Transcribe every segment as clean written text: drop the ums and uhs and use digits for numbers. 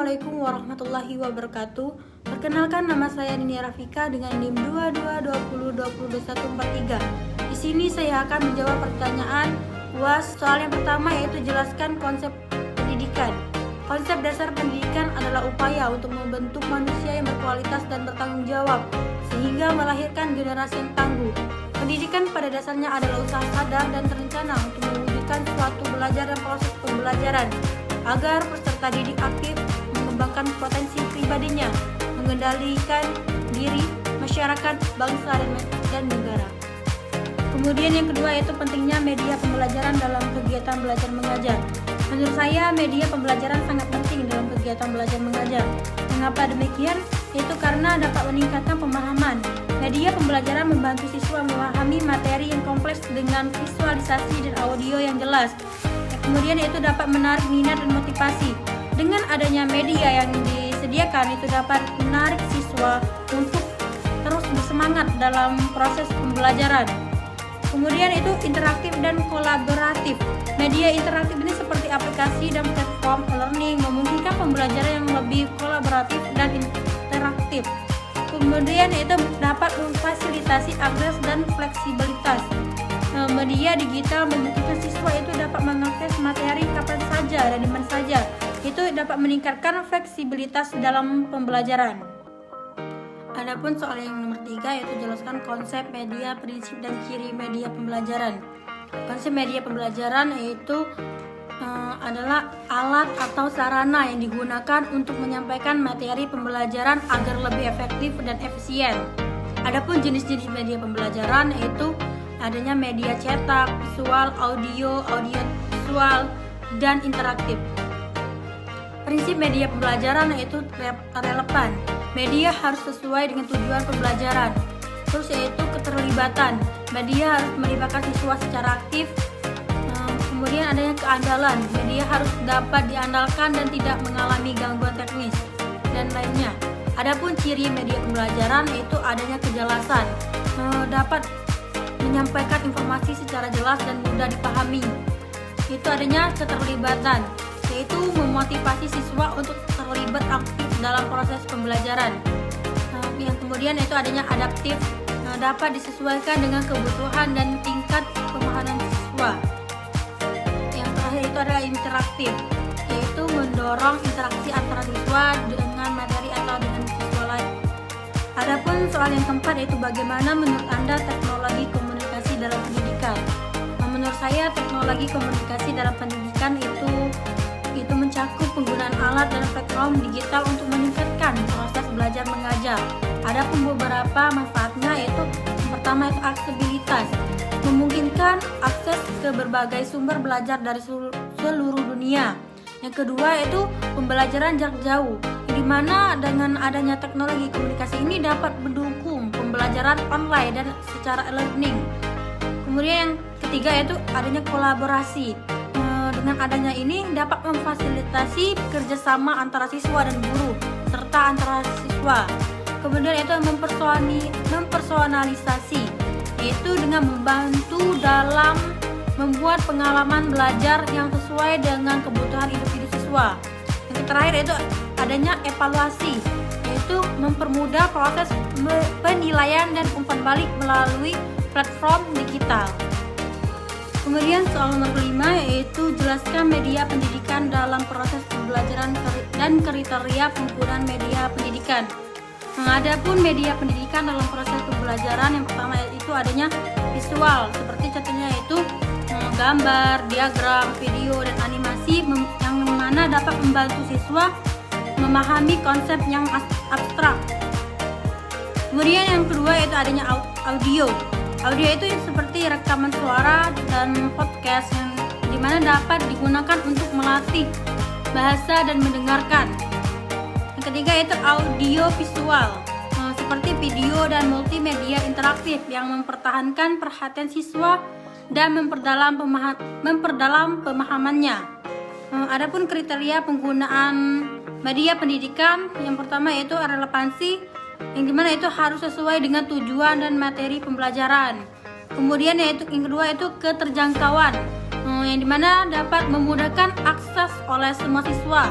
Assalamualaikum warahmatullahi wabarakatuh. Perkenalkan, nama saya Nini Rafika dengan NIM 2220202143. Di sini saya akan menjawab pertanyaan UAS. Soal yang pertama yaitu jelaskan konsep pendidikan. Konsep dasar pendidikan adalah upaya untuk membentuk manusia yang berkualitas dan bertanggung jawab sehingga melahirkan generasi yang tangguh. Pendidikan pada dasarnya adalah usaha sadar dan terencana untuk mewujudkan suatu belajar dan proses pembelajaran agar peserta didik aktif mengembangkan potensi pribadinya, mengendalikan diri, masyarakat, bangsa, dan negara. Kemudian yang kedua yaitu pentingnya media pembelajaran dalam kegiatan belajar mengajar. Menurut saya media pembelajaran sangat penting dalam kegiatan belajar mengajar. Mengapa demikian? Yaitu karena dapat meningkatkan pemahaman. Media pembelajaran membantu siswa memahami materi yang kompleks dengan visualisasi dan audio yang jelas. Kemudian itu dapat menarik minat dan motivasi. Dengan adanya media yang disediakan itu dapat menarik siswa untuk terus bersemangat dalam proses pembelajaran. Kemudian itu interaktif dan kolaboratif. Media interaktif ini seperti aplikasi dan platform e-learning memungkinkan pembelajaran yang lebih kolaboratif dan interaktif. Kemudian itu dapat memfasilitasi akses dan fleksibilitas. Media digital memungkinkan siswa itu dapat mengakses materi kapan saja dan di mana saja. Itu dapat meningkatkan fleksibilitas dalam pembelajaran. Adapun soal yang nomor 3 yaitu jelaskan konsep media, prinsip dan ciri media pembelajaran. Konsep media pembelajaran yaitu adalah alat atau sarana yang digunakan untuk menyampaikan materi pembelajaran agar lebih efektif dan efisien. Adapun jenis-jenis media pembelajaran yaitu adanya media cetak, visual, audio visual, dan interaktif. Prinsip media pembelajaran yaitu relevan. Media harus sesuai dengan tujuan pembelajaran. Terus yaitu keterlibatan. Media harus melibatkan siswa secara aktif. Kemudian adanya keandalan. Media harus dapat diandalkan dan tidak mengalami gangguan teknis dan lainnya. Adapun ciri media pembelajaran yaitu adanya kejelasan. Dapat menyampaikan informasi secara jelas dan mudah dipahami. Itu adanya keterlibatan, yaitu memotivasi siswa untuk terlibat aktif dalam proses pembelajaran. Yang kemudian itu adanya adaptif, dapat disesuaikan dengan kebutuhan dan tingkat pemahaman siswa. Yang terakhir itu adalah interaktif, yaitu mendorong interaksi antara siswa dengan materi atau dengan siswa lain. Adapun soal yang keempat yaitu bagaimana menurut Anda teknologi komunikasi dalam pendidikan. Menurut saya teknologi komunikasi dalam pendidikan itu mencakup penggunaan alat dan platform digital untuk meningkatkan proses belajar mengajar. Adapun beberapa manfaatnya yaitu yang pertama itu aksesibilitas, memungkinkan akses ke berbagai sumber belajar dari seluruh dunia. Yang kedua yaitu pembelajaran jarak jauh, di mana dengan adanya teknologi komunikasi ini dapat mendukung pembelajaran online dan secara e-learning. Kemudian yang ketiga yaitu adanya kolaborasi. Dengan adanya ini dapat memfasilitasi kerjasama antara siswa dan guru serta antara siswa. Kemudian itu mempersonalisasi, yaitu dengan membantu dalam membuat pengalaman belajar yang sesuai dengan kebutuhan individu siswa. Yang terakhir itu adanya evaluasi, yaitu mempermudah proses penilaian dan umpan balik melalui platform digital. Kemudian soal nomor 5 yaitu jelaskan media pendidikan dalam proses pembelajaran dan kriteria penggunaan media pendidikan. Adapun media pendidikan dalam proses pembelajaran yang pertama itu adanya visual, seperti contohnya yaitu gambar, diagram, video, dan animasi yang mana dapat membantu siswa memahami konsep yang abstrak. Kemudian yang kedua yaitu adanya audio. Audio itu seperti rekaman suara dan podcast yang dimana dapat digunakan untuk melatih bahasa dan mendengarkan. Yang ketiga yaitu audio visual, seperti video dan multimedia interaktif yang mempertahankan perhatian siswa dan memperdalam pemahamannya. Adapun kriteria penggunaan media pendidikan yang pertama yaitu relevansi, yang dimana itu harus sesuai dengan tujuan dan materi pembelajaran. Kemudian yaitu yang kedua itu keterjangkauan, yang dimana dapat memudahkan akses oleh semua siswa.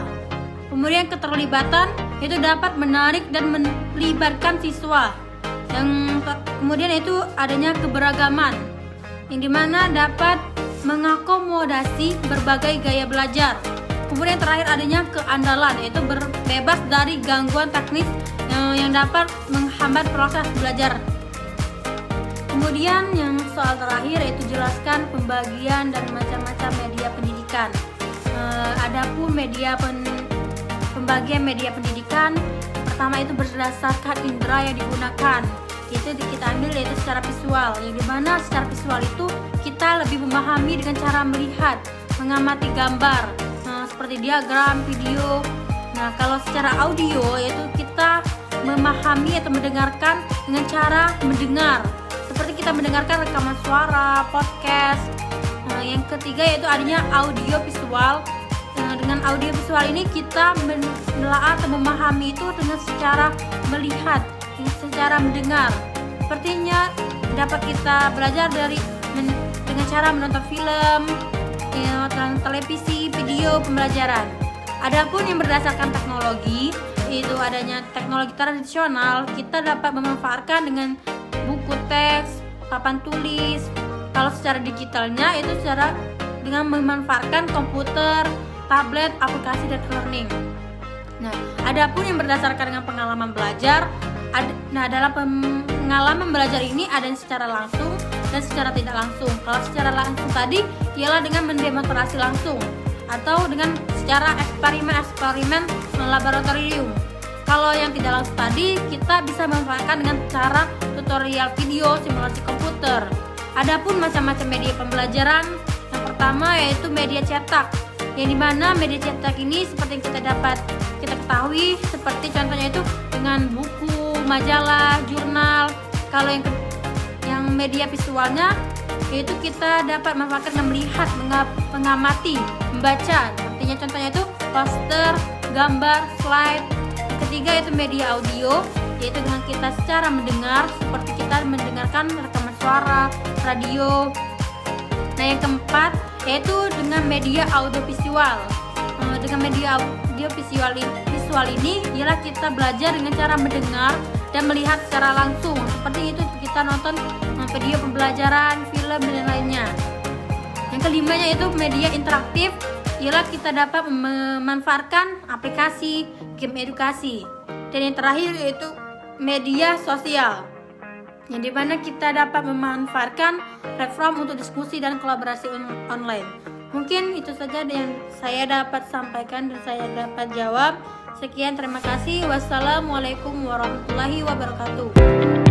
Kemudian keterlibatan itu dapat menarik dan melibatkan siswa. Kemudian itu adanya keberagaman, yang dimana dapat mengakomodasi berbagai gaya belajar. Kemudian terakhir adanya keandalan, yaitu bebas dari gangguan teknis yang dapat menghambat proses belajar. Kemudian yang soal terakhir yaitu jelaskan pembagian dan macam-macam media pendidikan. Adapun pembagian media pendidikan, pertama itu berdasarkan indera yang digunakan. Itu kita ambil yaitu secara visual, yang dimana secara visual itu kita lebih memahami dengan cara melihat, mengamati gambar, seperti diagram, video. Nah, kalau secara audio yaitu kita memahami atau mendengarkan dengan cara mendengar, seperti kita mendengarkan rekaman suara, podcast. Yang ketiga yaitu adanya audio visual. Dengan audio visual ini kita menelaah atau memahami itu dengan secara melihat, secara mendengar. Sepertinya dapat kita belajar dengan cara menonton film, televisi, video pembelajaran. Adapun yang berdasarkan teknologi, itu adanya teknologi tradisional, kita dapat memanfaatkan dengan buku teks, papan tulis. Kalau secara digitalnya itu dengan memanfaatkan komputer, tablet, aplikasi dan learning. Nah, adapun yang berdasarkan dengan pengalaman belajar, dalam pengalaman belajar ini ada yang secara langsung dan secara tidak langsung. Kalau secara langsung tadi ialah dengan mendemonstrasi langsung atau dengan secara eksperimen laboratorium. Kalau yang tidak langsung tadi kita bisa memanfaatkan dengan cara tutorial video, simulasi komputer. Adapun macam-macam media pembelajaran, yang pertama yaitu media cetak, yang dimana media cetak ini seperti yang kita ketahui, seperti contohnya itu dengan buku, majalah, jurnal. Kalau yang media visualnya yaitu kita dapat memanfaatkan dengan melihat, mengamati, membaca. Artinya contohnya itu poster, gambar, slide. Ketiga yaitu media audio, yaitu dengan kita secara mendengar, seperti kita mendengarkan rekaman suara, radio. Nah, yang keempat yaitu dengan media audiovisual. Dengan media audiovisual ini ialah kita belajar dengan cara mendengar dan melihat secara langsung. Seperti itu kita nonton video pembelajaran, film dan lainnya. Yang kelimanya itu media interaktif, ialah kita dapat memanfaatkan aplikasi, game edukasi. Dan yang terakhir yaitu media sosial, yang dimana kita dapat memanfaatkan platform untuk diskusi dan kolaborasi online. Mungkin itu saja yang saya dapat sampaikan dan saya dapat jawab. Sekian, terima kasih. Wassalamualaikum warahmatullahi wabarakatuh.